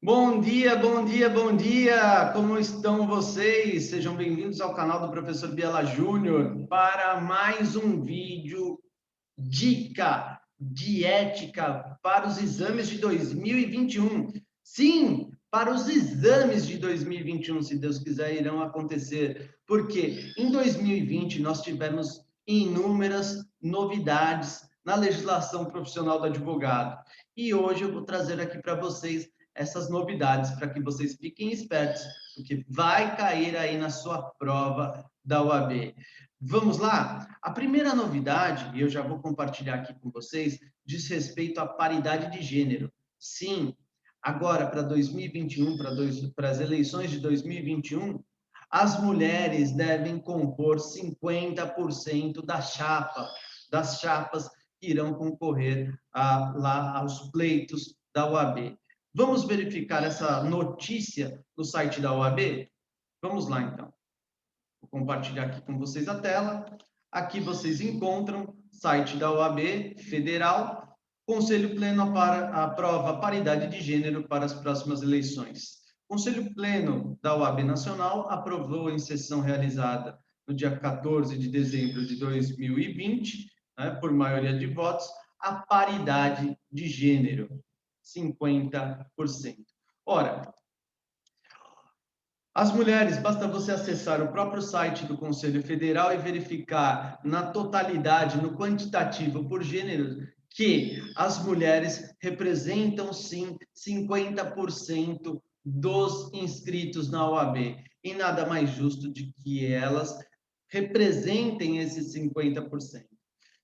Bom dia, bom dia, bom dia! Como estão vocês? Sejam bem-vindos ao canal do Professor Biela Júnior para mais um vídeo dica de ética para os exames de 2021. Sim, para os exames de 2021, se Deus quiser, irão acontecer. Porque em 2020 nós tivemos inúmeras novidades na legislação profissional do advogado. E hoje eu vou trazer aqui para vocês essas novidades para que vocês fiquem espertos, porque vai cair aí na sua prova da OAB. Vamos lá? A primeira novidade, e eu já vou compartilhar aqui com vocês, diz respeito à paridade de gênero. Sim, agora para 2021, para as eleições de 2021, as mulheres devem compor 50% das chapas que irão concorrer lá aos pleitos da OAB. Vamos verificar essa notícia no site da OAB? Vamos lá, então. Vou compartilhar aqui com vocês a tela. Aqui vocês encontram site da OAB Federal, Conselho Pleno para aprova paridade de gênero para as próximas eleições. Conselho Pleno da OAB Nacional aprovou em sessão realizada no dia 14 de dezembro de 2020, né, por maioria de votos, a paridade de gênero, 50%. Ora, as mulheres, basta você acessar o próprio site do Conselho Federal e verificar na totalidade, no quantitativo por gênero, que as mulheres representam sim 50% dos inscritos na OAB. E nada mais justo de que elas representem esses 50%.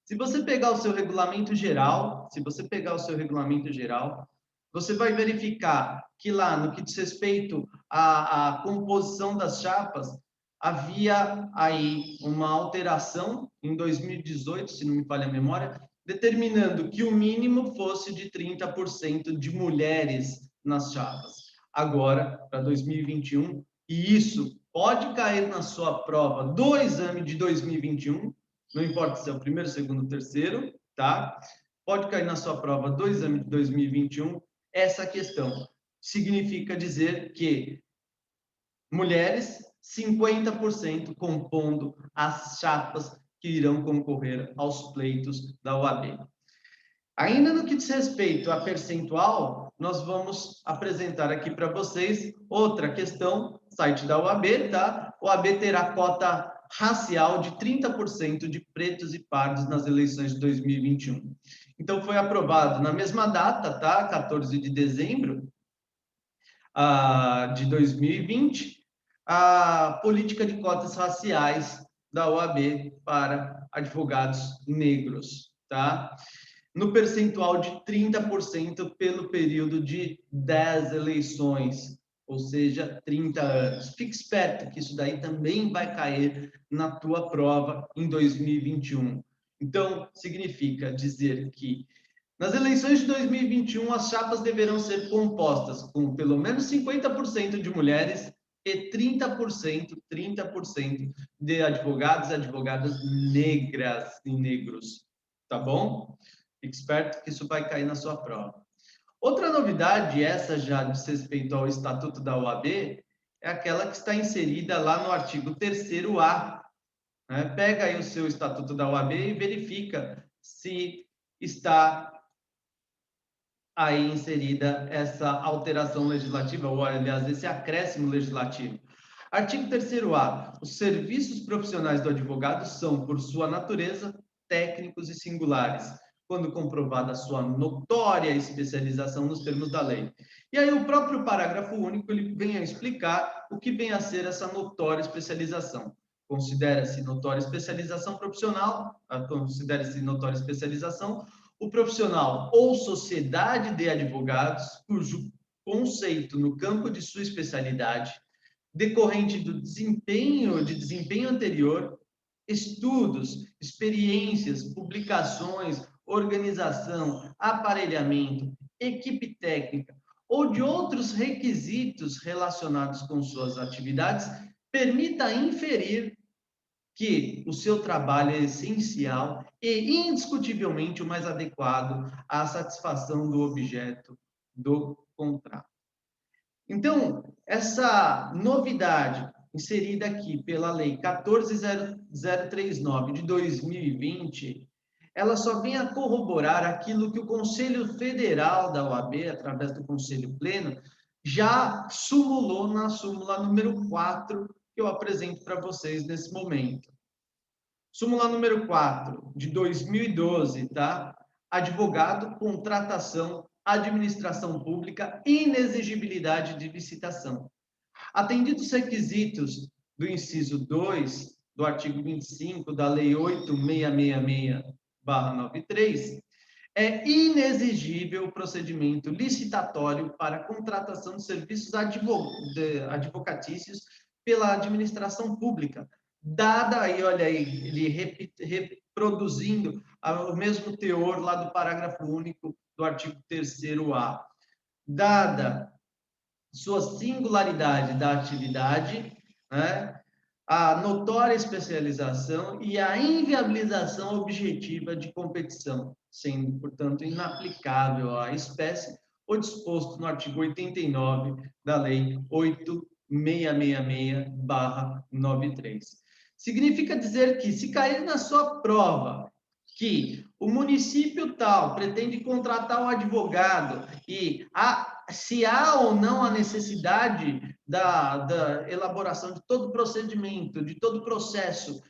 Se você pegar o seu regulamento geral, você vai verificar que lá, no que diz respeito à composição das chapas, havia aí uma alteração em 2018, se não me falha a memória, determinando que o mínimo fosse de 30% de mulheres nas chapas. Agora, para 2021, e isso pode cair na sua prova do exame de 2021, não importa se é o primeiro, segundo, terceiro, tá? Pode cair na sua prova do exame de 2021 essa questão. Significa dizer que mulheres, 50% compondo as chapas que irão concorrer aos pleitos da OAB. Ainda no que diz respeito a percentual, nós vamos apresentar aqui para vocês outra questão, site da OAB, tá? O OAB terá cota racial de 30% de pretos e pardos nas eleições de 2021. Então, foi aprovado na mesma data, tá? 14 de dezembro de 2020, a política de cotas raciais da OAB para advogados negros, tá? No percentual de 30% pelo período de 10 eleições, ou seja, 30 anos. Fique esperto que isso daí também vai cair na tua prova em 2021. Então, significa dizer que nas eleições de 2021, as chapas deverão ser compostas com pelo menos 50% de mulheres e 30% de advogados e advogadas negras e negros, tá bom? Fique esperto que isso vai cair na sua prova. Outra novidade, essa já diz respeito ao Estatuto da OAB, é aquela que está inserida lá no artigo 3º-A. Né? Pega aí o seu Estatuto da OAB e verifica se está aí inserida essa alteração legislativa, ou aliás, esse acréscimo legislativo. Artigo 3º-A. Os serviços profissionais do advogado são, por sua natureza, técnicos e singulares, quando comprovada a sua notória especialização nos termos da lei. E aí o próprio parágrafo único ele vem a explicar o que vem a ser essa notória especialização. Considera-se notória especialização profissional, considera-se notória especialização o profissional ou sociedade de advogados cujo conceito no campo de sua especialidade, decorrente do desempenho anterior, estudos, experiências, publicações, organização, aparelhamento, equipe técnica ou de outros requisitos relacionados com suas atividades, permita inferir que o seu trabalho é essencial e indiscutivelmente o mais adequado à satisfação do objeto do contrato. essa novidade inserida aqui pela Lei 14.039 de 2020, ela só vem a corroborar aquilo que o Conselho Federal da OAB, através do Conselho Pleno, já sumulou na súmula número 4, que eu apresento para vocês nesse momento. Súmula número 4, de 2012, tá? Advogado, contratação, administração pública, inexigibilidade de licitação. Atendidos os requisitos do inciso 2 do artigo 25 da Lei 8666/93, é inexigível o procedimento licitatório para contratação de serviços advocatícios pela administração pública, dada aí, olha aí, ele reproduzindo o mesmo teor lá do parágrafo único do artigo 3º-A. Dada sua singularidade da atividade, né, a notória especialização e a inviabilização objetiva de competição, sendo, portanto, inaplicável à espécie o disposto no artigo 89 da Lei 8666/93. Significa dizer que, se cair na sua prova que o município tal pretende contratar um advogado e se há ou não a necessidade da elaboração de todo o procedimento, de todo o processo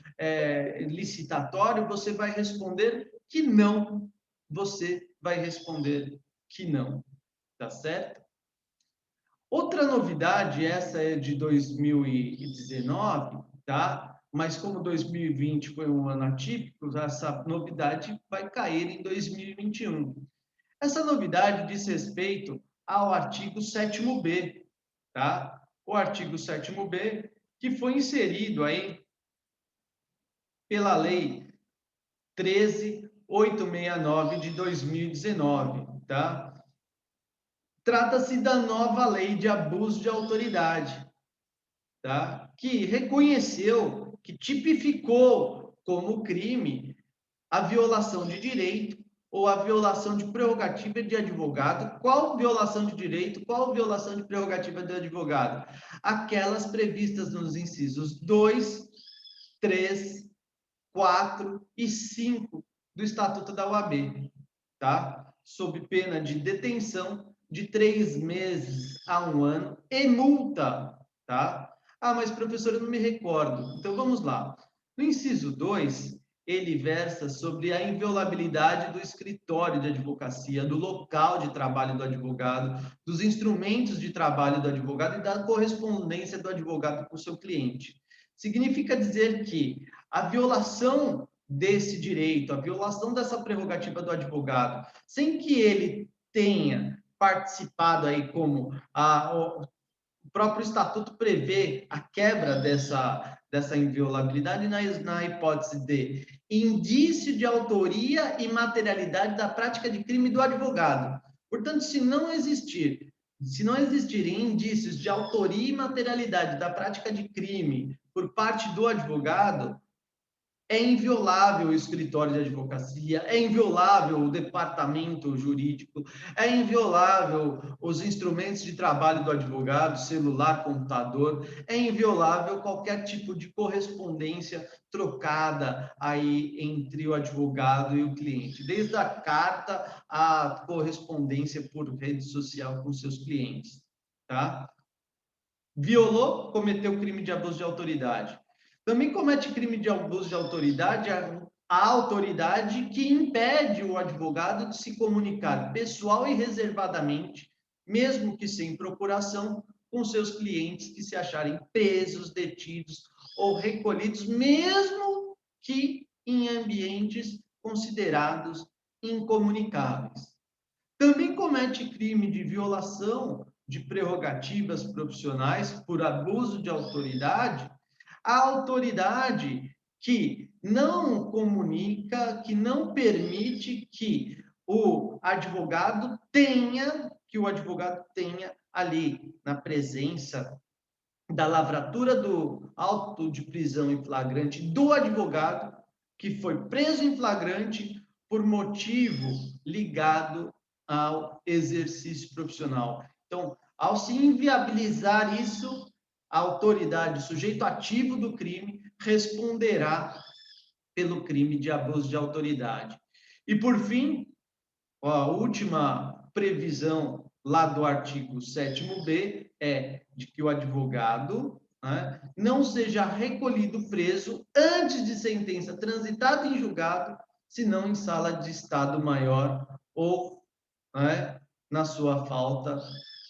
licitatório, você vai responder que não. Você vai responder que não. Tá certo? Outra novidade, essa é de 2019, tá? Mas como 2020 foi um ano atípico, essa novidade vai cair em 2021. Essa novidade diz respeito ao artigo 7º-B, tá? O artigo 7º-B, que foi inserido aí pela Lei 13.869 de 2019, tá? Trata-se da nova Lei de Abuso de Autoridade, tá? Que reconheceu, que tipificou como crime a violação de direito ou a violação de prerrogativa de advogado. Qual violação de direito? Qual violação de prerrogativa de advogado? Aquelas previstas nos incisos 2, 3, 4 e 5 do Estatuto da OAB, tá? Sob pena de detenção de 3 meses a 1 ano e multa, tá? Ah, mas professor, eu não me recordo. Então vamos lá. No inciso 2, ele versa sobre a inviolabilidade do escritório de advocacia, do local de trabalho do advogado, dos instrumentos de trabalho do advogado e da correspondência do advogado com o seu cliente. Significa dizer que a violação desse direito, a violação dessa prerrogativa do advogado, sem que ele tenha participado aí como o próprio estatuto prevê a quebra dessa inviolabilidade na hipótese de indício de autoria e materialidade da prática de crime do advogado. Portanto, se não existirem indícios de autoria e materialidade da prática de crime por parte do advogado, é inviolável o escritório de advocacia, é inviolável o departamento jurídico, é inviolável os instrumentos de trabalho do advogado, celular, computador, é inviolável qualquer tipo de correspondência trocada aí entre o advogado e o cliente, desde a carta à correspondência por rede social com seus clientes, tá? Violou, cometeu crime de abuso de autoridade. Também comete crime de abuso de autoridade a autoridade que impede o advogado de se comunicar pessoal e reservadamente, mesmo que sem procuração, com seus clientes que se acharem presos, detidos ou recolhidos, mesmo que em ambientes considerados incomunicáveis. Também comete crime de violação de prerrogativas profissionais por abuso de autoridade, a autoridade que não comunica, que não permite que o advogado tenha ali na presença da lavratura do auto de prisão em flagrante do advogado que foi preso em flagrante por motivo ligado ao exercício profissional. Então, Ao se inviabilizar isso, a autoridade, o sujeito ativo do crime, responderá pelo crime de abuso de autoridade. E, por fim, a última previsão lá do artigo 7º-B é de que o advogado, né, não seja recolhido preso antes de sentença transitada em julgado, senão em sala de estado maior ou, né, na sua falta,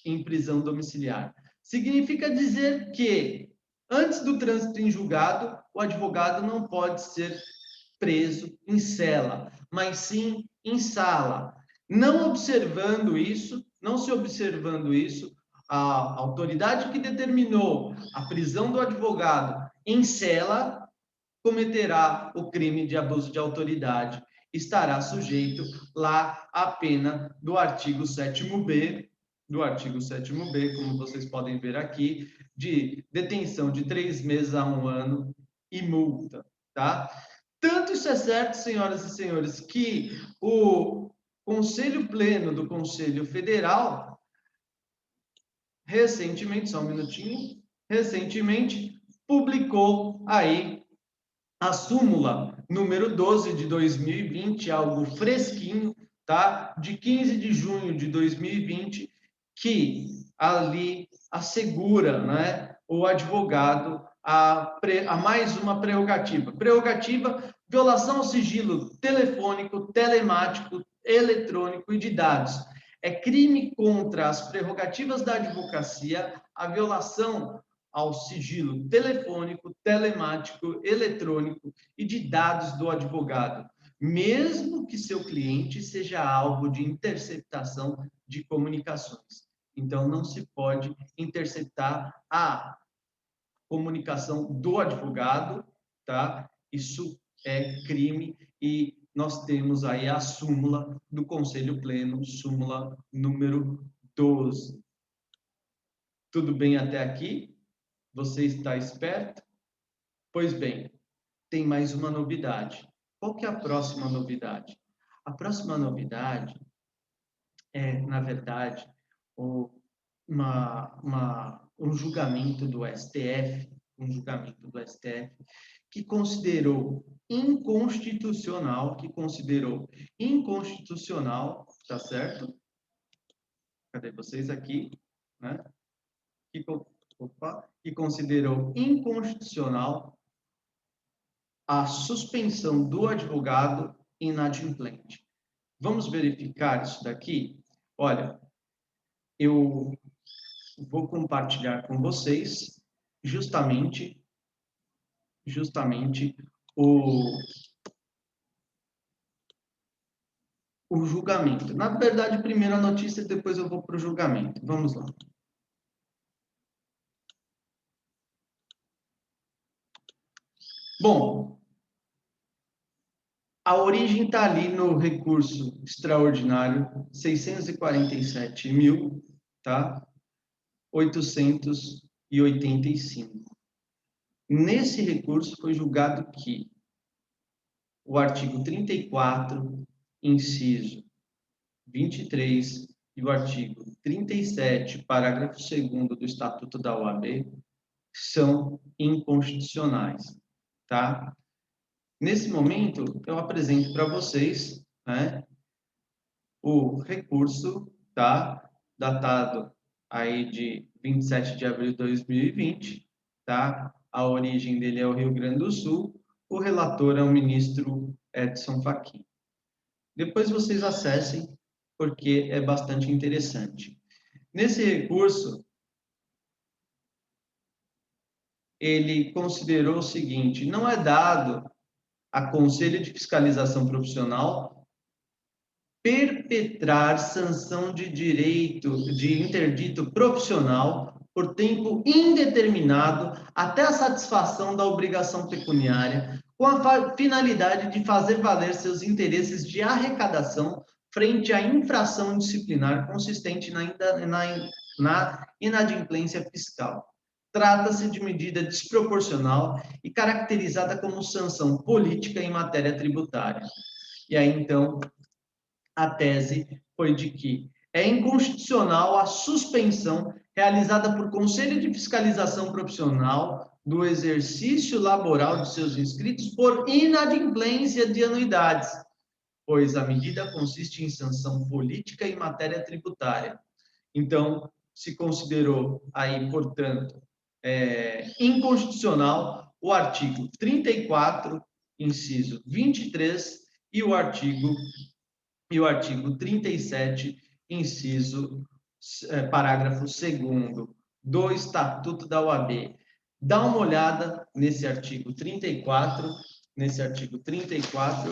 em prisão domiciliar. Significa dizer que, antes do trânsito em julgado, o advogado não pode ser preso em cela, mas sim em sala. Não se observando isso, a autoridade que determinou a prisão do advogado em cela cometerá o crime de abuso de autoridade. Estará sujeito lá à pena do artigo 7º-B, como vocês podem ver aqui, de detenção de 3 meses a 1 ano e multa, tá? Tanto isso é certo, senhoras e senhores, que o Conselho Pleno do Conselho Federal, recentemente, só um minutinho, publicou aí a súmula número 12 de 2020, algo fresquinho, tá? De 15 de junho de 2020, que ali assegura, né, o advogado a mais uma prerrogativa. Prerrogativa, violação ao sigilo telefônico, telemático, eletrônico e de dados. É crime contra as prerrogativas da advocacia a violação ao sigilo telefônico, telemático, eletrônico e de dados do advogado, mesmo que seu cliente seja alvo de interceptação de comunicações. Então, não se pode interceptar a comunicação do advogado, tá? Isso é crime e nós temos aí a súmula do Conselho Pleno, súmula número 12. Tudo bem até aqui? Você está esperto? Pois bem, tem mais uma novidade. Qual que é a próxima novidade? A próxima novidade é, na verdade, um julgamento do STF, que considerou inconstitucional, tá certo? Cadê vocês aqui, né? Que considerou inconstitucional a suspensão do advogado inadimplente. Vamos verificar isso daqui? Olha, eu vou compartilhar com vocês justamente o julgamento. Na verdade, primeiro a notícia, depois eu vou para o julgamento. Vamos lá. Bom, a origem está ali no recurso extraordinário 647.000, tá? 885. Nesse recurso foi julgado que o artigo 34, inciso 23 e o artigo 37, parágrafo 2º do Estatuto da OAB são inconstitucionais, tá? Nesse momento, eu apresento para vocês, né, o recurso, tá? Datado aí de 27 de abril de 2020, tá? A origem dele é o Rio Grande do Sul, o relator é o ministro Edson Fachin. Depois vocês acessem, porque é bastante interessante. Nesse recurso, ele considerou o seguinte: não é dado a Conselho de Fiscalização Profissional perpetrar sanção de direito de interdito profissional por tempo indeterminado até a satisfação da obrigação pecuniária, com a finalidade de fazer valer seus interesses de arrecadação frente à infração disciplinar consistente na inadimplência fiscal. Trata-se de medida desproporcional e caracterizada como sanção política em matéria tributária. E aí, então, a tese foi de que é inconstitucional a suspensão realizada por Conselho de Fiscalização Profissional do exercício laboral de seus inscritos por inadimplência de anuidades, pois a medida consiste em sanção política em matéria tributária. Então, se considerou aí, portanto, inconstitucional o artigo 34, inciso 23, e o artigo 37, inciso, parágrafo 2º do Estatuto da OAB. Dá uma olhada nesse artigo 34,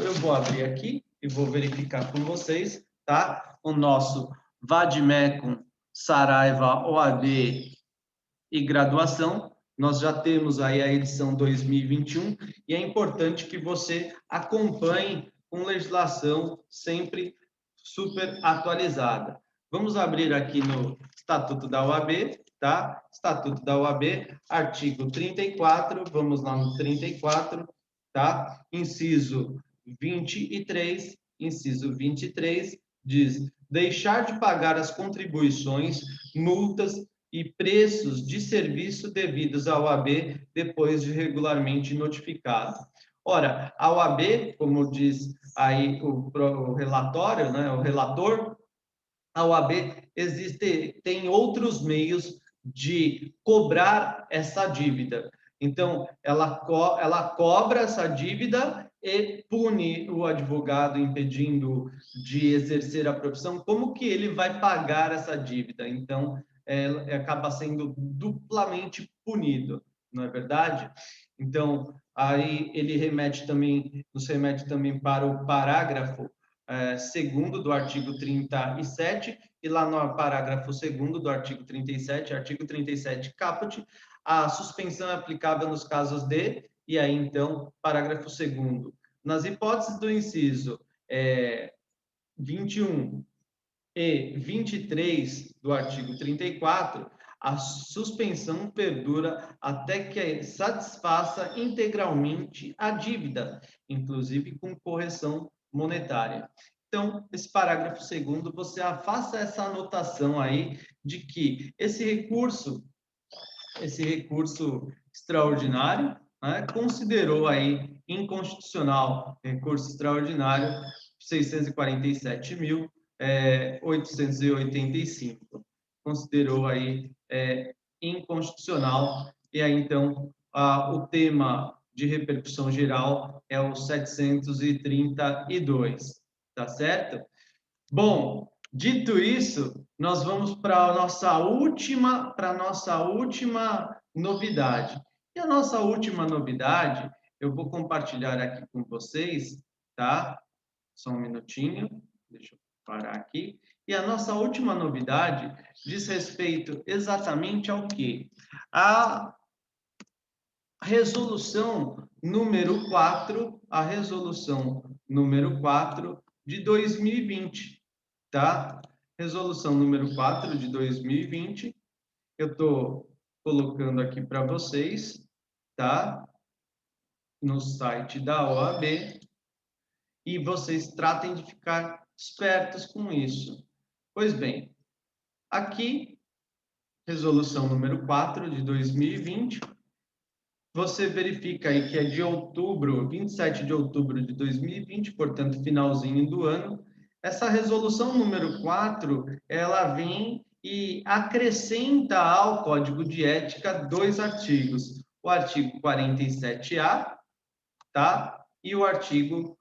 eu vou abrir aqui e vou verificar com vocês, tá? O nosso Vadmecum Saraiva OAB e graduação, nós já temos aí a edição 2021 e é importante que você acompanhe com legislação sempre super atualizada. Vamos abrir aqui no Estatuto da OAB, tá? Estatuto da OAB, artigo 34, vamos lá no 34, tá? Inciso 23, diz: deixar de pagar as contribuições, multas e preços de serviço devidos à OAB depois de regularmente notificado. Ora, a OAB, como diz aí o relatório, né, o relator, a OAB tem outros meios de cobrar essa dívida. Então, ela cobra essa dívida e pune o advogado impedindo de exercer a profissão. Como que ele vai pagar essa dívida? Então, acaba sendo duplamente punido, não é verdade? Então, aí ele nos remete também para o parágrafo 2º do artigo 37, e lá no parágrafo 2º do artigo 37, artigo 37 caput, a suspensão é aplicável nos casos de, e aí então, parágrafo 2º, nas hipóteses do inciso 21 e 23 do artigo 34, a suspensão perdura até que satisfaça integralmente a dívida, inclusive com correção monetária. Então, esse parágrafo 2º, você faça essa anotação aí de que esse recurso extraordinário, né, considerou aí inconstitucional recurso extraordinário 647.885, considerou aí inconstitucional, e aí então o tema de repercussão geral é o 732, tá certo? Bom, dito isso, nós vamos para a nossa última novidade. E a nossa última novidade, eu vou compartilhar aqui com vocês, tá? Só um minutinho, deixa eu parar aqui. E a nossa última novidade diz respeito exatamente ao quê? A resolução número 4, de 2020, tá? Resolução número 4 de 2020, eu estou colocando aqui para vocês, tá? No site da OAB, e vocês tratem de ficar espertos com isso. Pois bem, aqui, resolução número 4 de 2020, você verifica aí que é de outubro, 27 de outubro de 2020, portanto, finalzinho do ano. Essa resolução número 4, ela vem e acrescenta ao Código de Ética 2 artigos. O artigo 47A, tá? E o artigo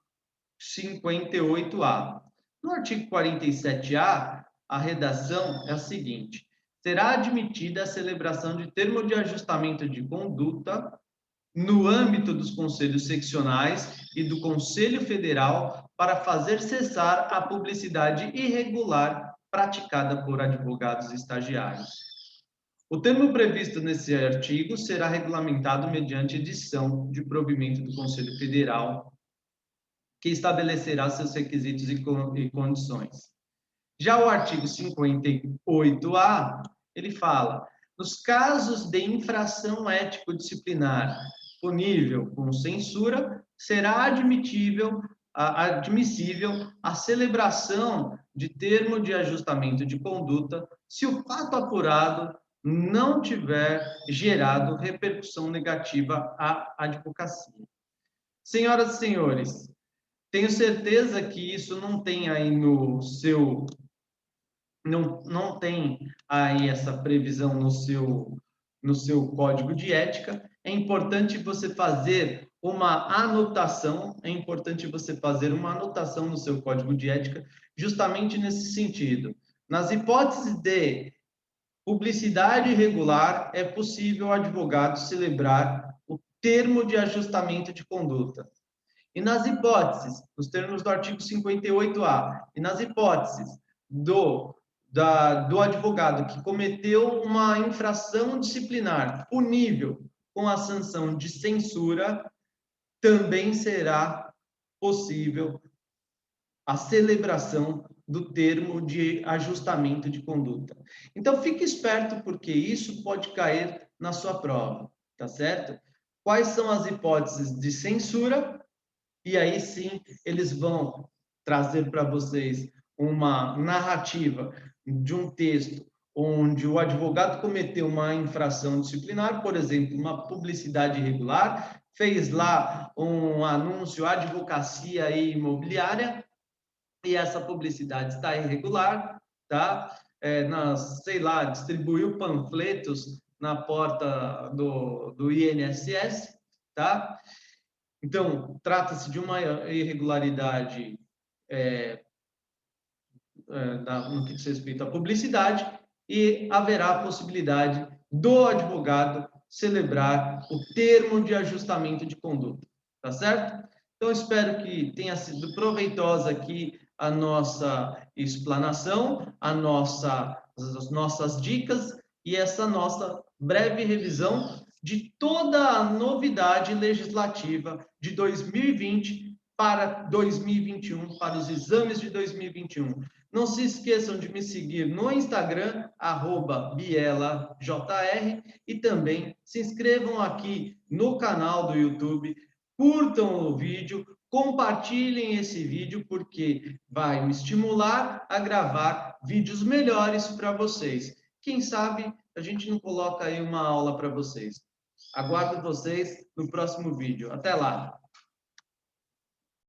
58A. No artigo 47A, a redação é a seguinte: será admitida a celebração de termo de ajustamento de conduta no âmbito dos conselhos seccionais e do Conselho Federal para fazer cessar a publicidade irregular praticada por advogados estagiários. O termo previsto nesse artigo será regulamentado mediante edição de provimento do Conselho Federal, que estabelecerá seus requisitos e condições. Já o artigo 58A, ele fala: nos casos de infração ético-disciplinar punível com censura, será admissível a celebração de termo de ajustamento de conduta se o fato apurado não tiver gerado repercussão negativa à advocacia. Senhoras e senhores, tenho certeza que isso não tem aí não tem aí essa previsão no seu código de ética. É importante você fazer uma anotação, no seu código de ética, justamente nesse sentido. Nas hipóteses de publicidade irregular, é possível o advogado celebrar o termo de ajustamento de conduta. E nas hipóteses, nos termos do artigo 58A, e nas hipóteses do advogado que cometeu uma infração disciplinar punível com a sanção de censura, também será possível a celebração do termo de ajustamento de conduta. Então, fique esperto, porque isso pode cair na sua prova, tá certo? Quais são as hipóteses de censura? E aí sim, eles vão trazer para vocês uma narrativa de um texto onde o advogado cometeu uma infração disciplinar, por exemplo, uma publicidade irregular, fez lá um anúncio advocacia e imobiliária, e essa publicidade está irregular, tá? Sei lá, distribuiu panfletos na porta do INSS, tá? Então, trata-se de uma irregularidade no que diz respeito à publicidade, e haverá a possibilidade do advogado celebrar o termo de ajustamento de conduta, tá certo? Então, espero que tenha sido proveitosa aqui a nossa explanação, as nossas dicas e essa nossa breve revisão de toda a novidade legislativa de 2020 para 2021, para os exames de 2021. Não se esqueçam de me seguir no Instagram, @bielajr, e também se inscrevam aqui no canal do YouTube, curtam o vídeo, compartilhem esse vídeo, porque vai me estimular a gravar vídeos melhores para vocês. Quem sabe a gente não coloca aí uma aula para vocês. Aguardo vocês no próximo vídeo. Até lá!